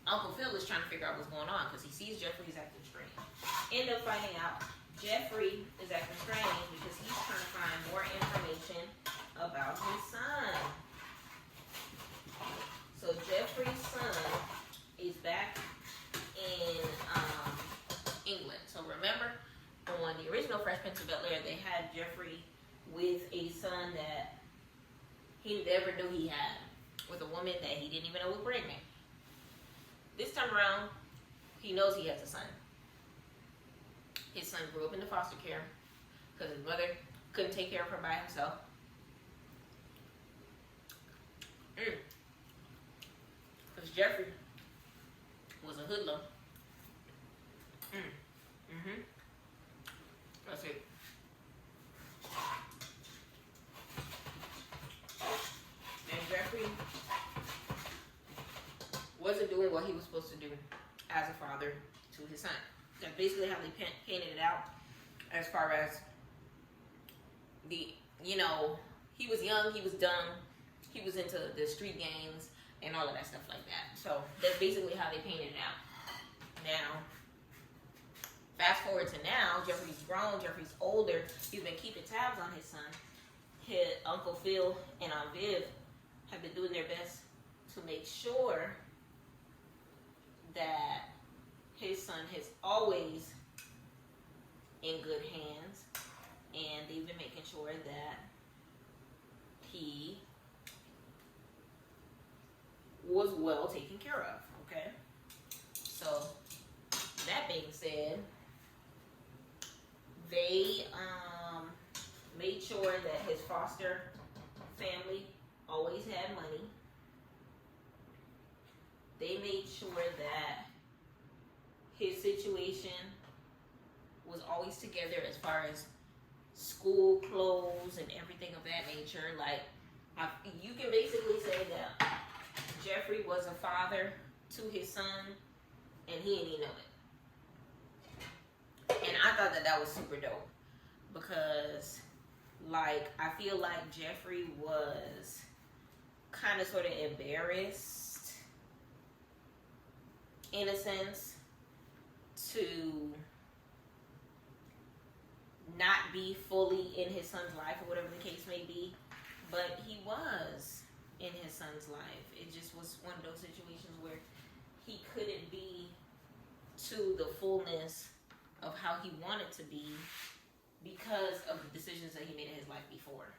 Uncle Phil is trying to figure out what's going on because he sees Jeffrey's acting strange. End up finding out Jeffrey is acting strange because he's trying to find more information about his son. So Jeffrey's son is back in England. So remember, on the original Fresh Prince of Bel-Air, they had Jeffrey with a son that he never knew he had, with a woman that he didn't even know was pregnant. This time around, he knows he has a son. His son grew up into foster care because his mother couldn't take care of her by himself. Because Jeffrey was a hoodlum. That's it. And Jeffrey wasn't doing what he was supposed to do as a father to his son. That's basically how they painted it out. As far as the, you know, he was young, he was dumb, he was into the street gangs and all of that stuff like that. So that's basically how they painted it out. Now, fast forward to now, Jeffrey's grown, Jeffrey's older. He's been keeping tabs on his son. His Uncle Phil and Aunt Viv have been doing their best to make sure that his son is always in good hands, and they've been making sure that he was well taken care of, okay? So, that being said, they made sure that his foster family always had money. They made sure that his situation was always together as far as school clothes and everything of that nature. Like, you can basically say that Jeffrey was a father to his son, and he didn't even know it. And I thought that that was super dope because, like, I feel like Jeffrey was kind of sort of embarrassed, in a sense, to not be fully in his son's life or whatever the case may be, but he was in his son's life. It just was one of those situations where he couldn't be to the fullness of how he wanted to be because of the decisions that he made in his life before.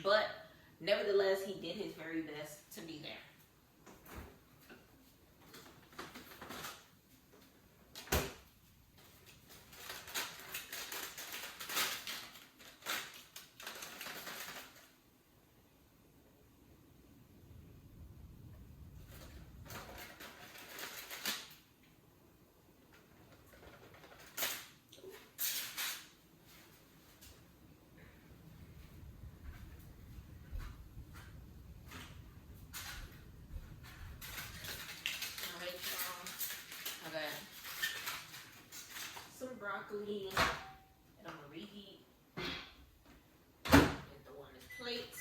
But nevertheless, he did his very best to be there. Broccoli, and I'm gonna reheat. Get the one on this plate.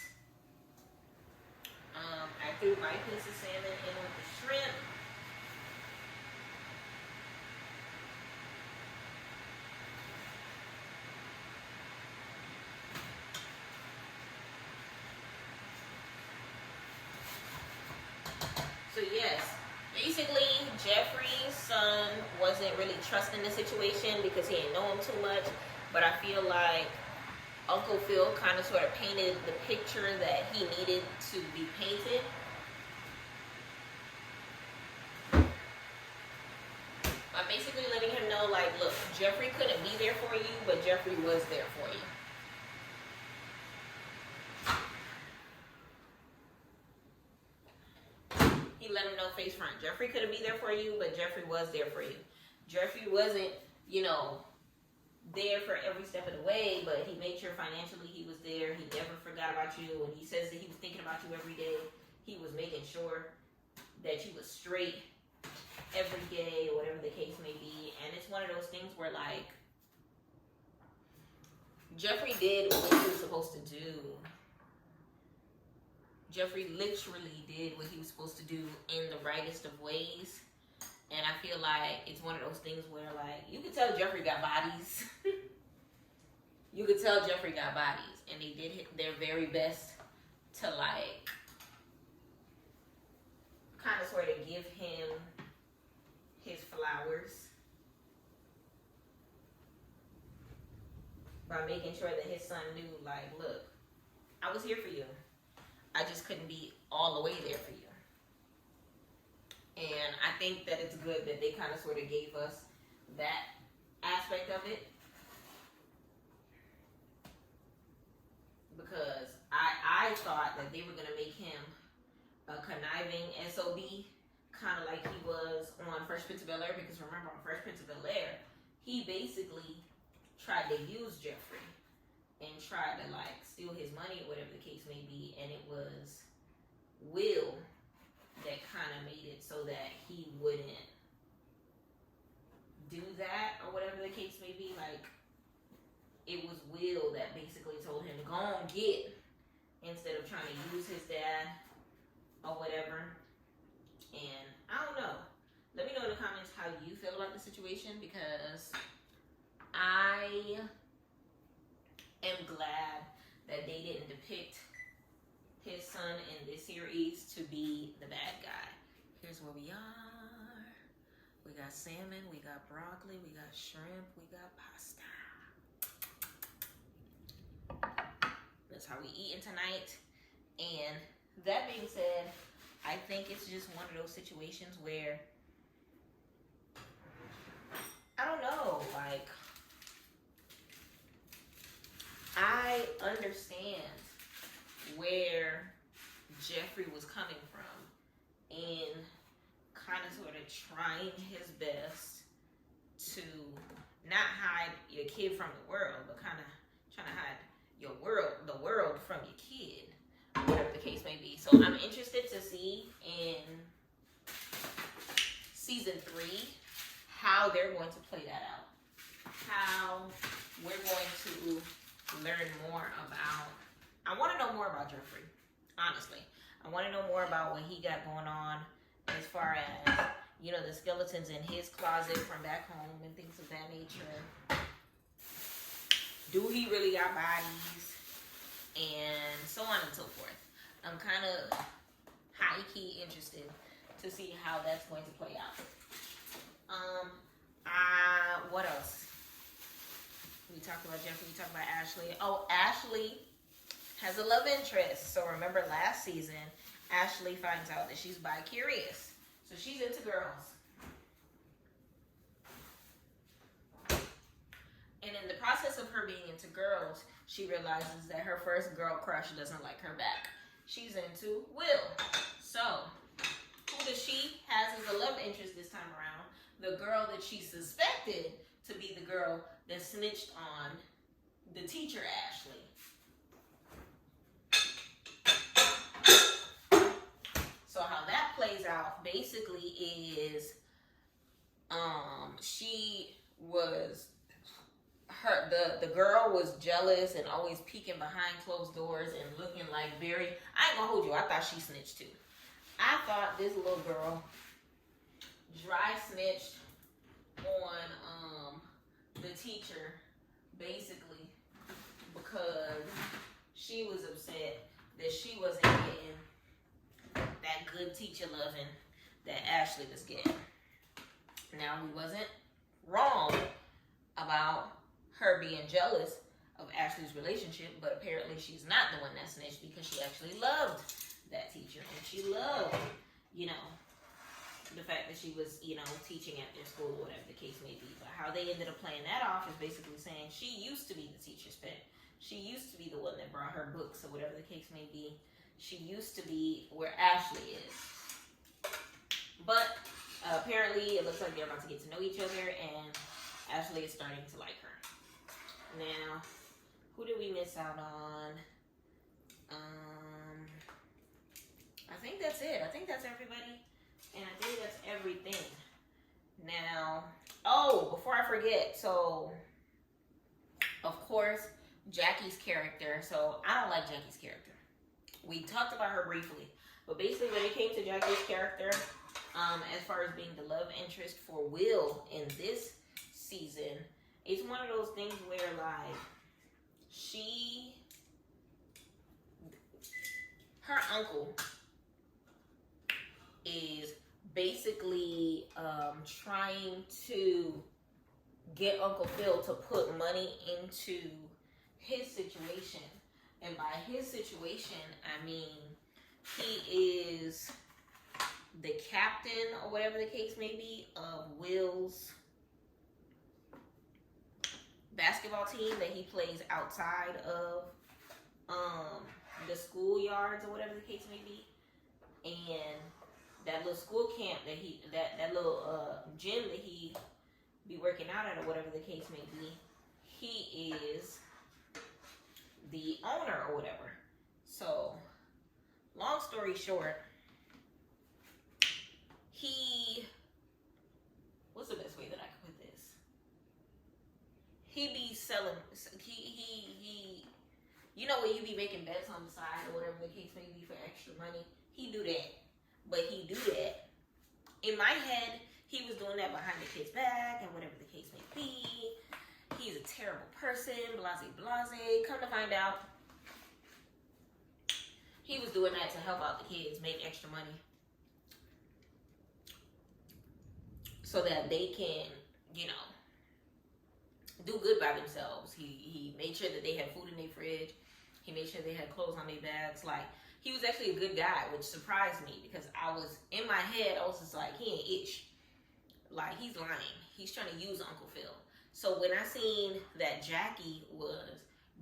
I threw my piece of salmon in with the shrimp. So yes, basically Jeffrey's son wasn't really trusting the situation because he didn't know him too much, but I feel like Uncle Phil kind of sort of painted the picture that he needed to be painted. Jeffrey was there for you. He let him know face front. Jeffrey couldn't be there for you, but Jeffrey was there for you. Jeffrey wasn't, there for every step of the way, but he made sure financially he was there. He never forgot about you. When he says that he was thinking about you every day, he was making sure that you was straight every day, whatever the case may be. And it's one of those things where, like, Jeffrey did what he was supposed to do. Jeffrey literally did what he was supposed to do in the rightest of ways. And I feel like it's one of those things where, like, you could tell Jeffrey got bodies. You could tell Jeffrey got bodies. And they did their very best to, like, kind of sort of give him his flowers by making sure that his son knew, like, look, I was here for you. I just couldn't be all the way there for you. And I think that it's good that they kind of sort of gave us that aspect of it. Because I thought that they were going to make him a conniving SOB, kind of like he was on Fresh Prince of Bel-Air. Because remember, on Fresh Prince of Bel-Air, he basically tried to use Jeffrey and tried to, like, steal his money or whatever the case may be. And it was Will that kind of made it so that he wouldn't do that or whatever the case may be. Like, it was Will that basically told him to go on get, instead of trying to use his dad or whatever. And I don't know. Let me know in the comments how you feel about the situation, because I am glad that they didn't depict his son in this series to be the bad guy. Here's where we are. We got salmon, we got broccoli, we got shrimp, we got pasta. That's how we eating tonight. And that being said, I think it's just one of those situations where, I don't know, like, I understand where Jeffrey was coming from in kind of sort of trying his best to not hide your kid from the world, but kind of trying to hide the world from your kid, whatever the case may be. So I'm interested to see in season 3 how they're going to play that out, how we're going to learn more about. I want to know more about Jeffrey, honestly. I want to know more about what he got going on as far as, the skeletons in his closet from back home and things of that nature. Do he really got bodies? And so on and so forth. I'm kind of high-key interested to see how that's going to play out. What else? We talked about Jeffrey, we talked about Ashley. Oh, Ashley has a love interest. So remember last season, Ashley finds out that she's bi-curious. So she's into girls. And in the process of her being into girls, she realizes that her first girl crush doesn't like her back. She's into Will. So, who does she has as a love interest this time around? The girl that she suspected to be the girl that snitched on the teacher, Ashley. So how that plays out basically is, the girl was jealous and always peeking behind closed doors and looking like very, I ain't gonna hold you, I thought she snitched too. I thought this little girl dry snitched on the teacher basically because she was upset that she wasn't getting that good teacher loving that Ashley was getting. Now, we wasn't wrong about her being jealous of Ashley's relationship, but apparently she's not the one that snitched because she actually loved that teacher and she loved, the fact that she was, teaching at their school, whatever the case may be. But how they ended up playing that off is basically saying she used to be the teacher's pet. She used to be the one that brought her books or whatever the case may be. She used to be where Ashley is. But apparently it looks like they're about to get to know each other, and Ashley is starting to like her. Now, who did we miss out on? I think that's it. I think that's everybody. And I think that's everything. Now, before I forget, so, of course, Jackie's character. So, I don't like Jackie's character. We talked about her briefly. But basically, when it came to Jackie's character, as far as being the love interest for Will in this season, it's one of those things where, like, her uncle is basically trying to get Uncle Phil to put money into his situation. And by his situation, I mean he is the captain or whatever the case may be of Will's basketball team that he plays outside of the schoolyards or whatever the case may be. And that little school camp that little gym that he be working out at or whatever the case may be, he is the owner or whatever. So, long story short, what's the best way that I can put this? He be selling, when you be making bets on the side or whatever the case may be for extra money, he do that. But he do that. In my head, he was doing that behind the kid's back and whatever the case may be. He's a terrible person, blase. Come to find out, he was doing that to help out the kids, make extra money, so that they can, do good by themselves. He made sure that they had food in their fridge. He made sure they had clothes on their backs. Like, he was actually a good guy, which surprised me because in my head, I was just like, he ain't itch. Like, he's lying. He's trying to use Uncle Phil. So when I seen that Jackie was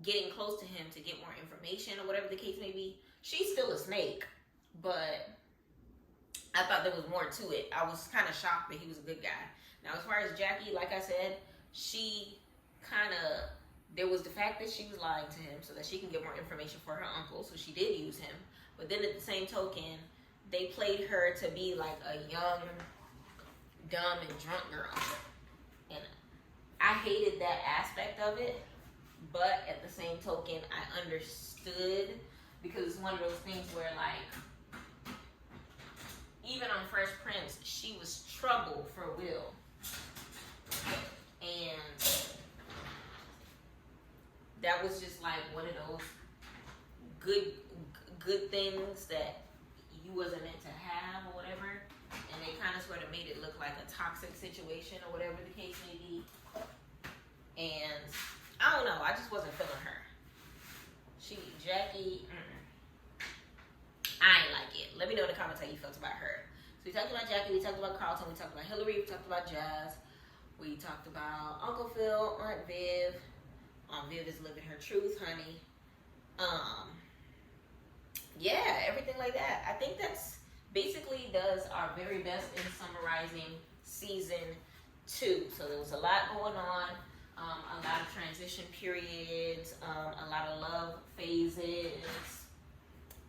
getting close to him to get more information or whatever the case may be, she's still a snake, but I thought there was more to it. I was kind of shocked that he was a good guy. Now, as far as Jackie, like I said, there was the fact that she was lying to him so that she can get more information for her uncle, so she did use him. But then at the same token, they played her to be like a young, dumb, and drunk girl. And I hated that aspect of it, but at the same token, I understood, because it's one of those things where, like, even on Fresh Prince, she was trouble for Will. And that was just like one of those good things that you wasn't meant to have or whatever. And they kind of sort of made it look like a toxic situation or whatever the case may be. And I don't know, I just wasn't feeling her. Jackie, I ain't like it. Let me know in the comments how you felt about her. So we talked about Jackie, we talked about Carlton, we talked about Hillary, we talked about Jazz, we talked about Uncle Phil, Aunt Viv. Aunt Viv is living her truth, honey. Yeah, everything like that. I think that's basically does our very best in summarizing season 2. So there was a lot going on, a lot of transition periods, a lot of love phases,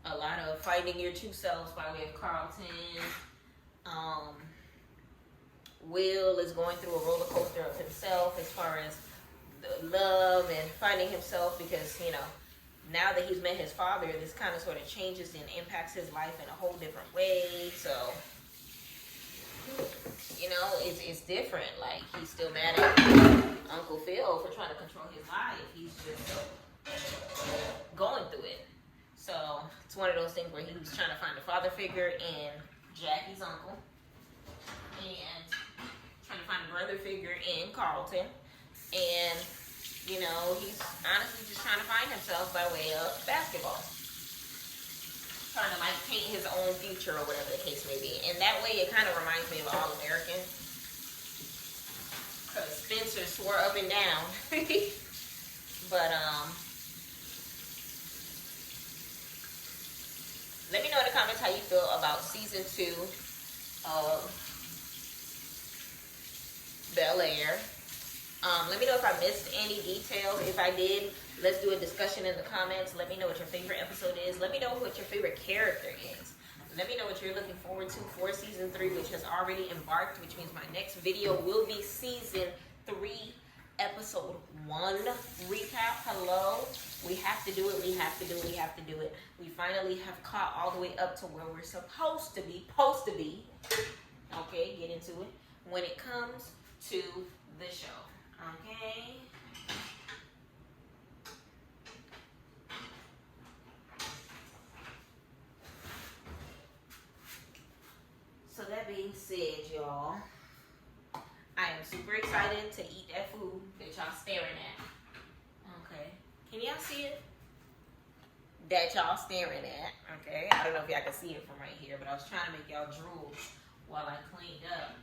a lot of finding your true selves by way of Carlton. Will is going through a roller coaster of himself as far as love and finding himself, because now that he's met his father, this kind of sort of changes and impacts his life in a whole different way. So it's different. Like, he's still mad at Uncle Phil for trying to control his life. He's just going through it. So it's one of those things where he was trying to find a father figure in Jackie's uncle, and trying to find a brother figure in Carlton. And, he's honestly just trying to find himself by way of basketball. Trying to, like, paint his own future or whatever the case may be. And that way it kind of reminds me of All American. Because Spencer swore up and down. But, let me know in the comments how you feel about season 2 of Bel-Air. Let me know if I missed any details. If I did, let's do a discussion in the comments. Let me know what your favorite episode is. Let me know what your favorite character is. Let me know what you're looking forward to for season 3, which has already embarked, which means my next video will be season 3, episode 1 recap. Hello. We have to do it. We have to do it. We have to do it. We finally have caught all the way up to where we're supposed to be. Okay, get into it. When it comes to the show. Okay. So that being said, y'all, I am super excited to eat that food that y'all staring at. Okay. Can y'all see it? That y'all staring at. Okay. I don't know if y'all can see it from right here, but I was trying to make y'all drool while I cleaned up.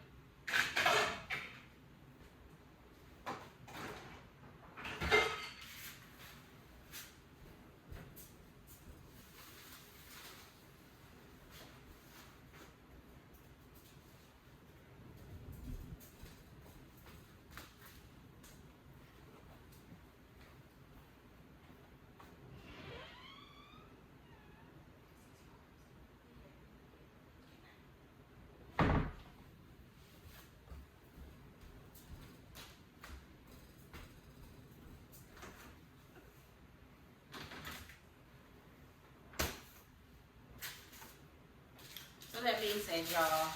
So that being said, y'all,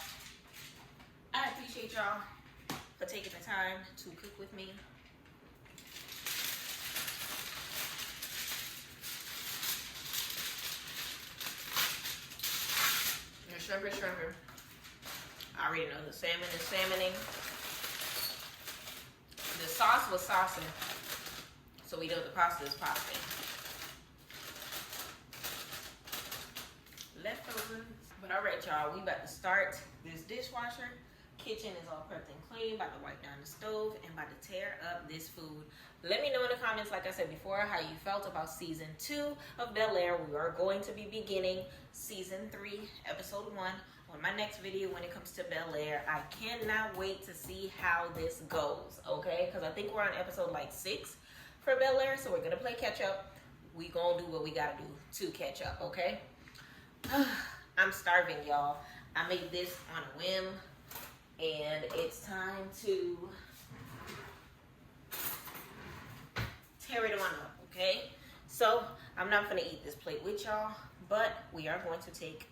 I appreciate y'all for taking the time to cook with me. The shrimp is shrimping. I already know the salmon is salmoning. The sauce was saucing, so we know the pasta is popping. Leftovers. But all right, y'all, we about to start this dishwasher. Kitchen is all prepped and clean. About to wipe down the stove and about to tear up this food. Let me know in the comments, like I said before, how you felt about season 2 of Bel-Air. We are going to be beginning season 3, episode 1 on my next video when it comes to Bel-Air. I cannot wait to see how this goes, okay? Because I think we're on episode like 6 for Bel-Air, so we're going to play catch up. We going to do what we got to do to catch up, okay? I'm starving, y'all. I made this on a whim, and it's time to tear it on up, okay? So, I'm not gonna eat this plate with y'all, but we are going to take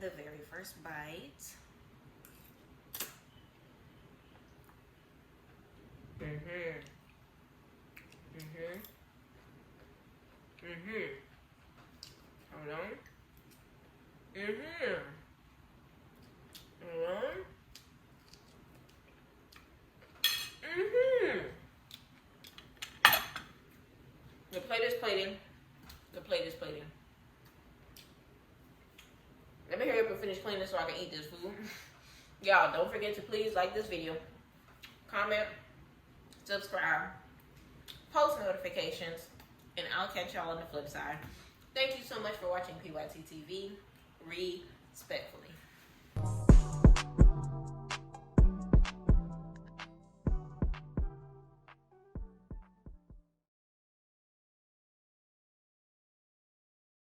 the very first bite. Hold on. The plate is plating. The plate is plating. Let me hurry up and finish cleaning so I can eat this food. Y'all, don't forget to please like this video, comment, subscribe, post notifications, and I'll catch y'all on the flip side. Thank you so much for watching PYT TV. Respectfully.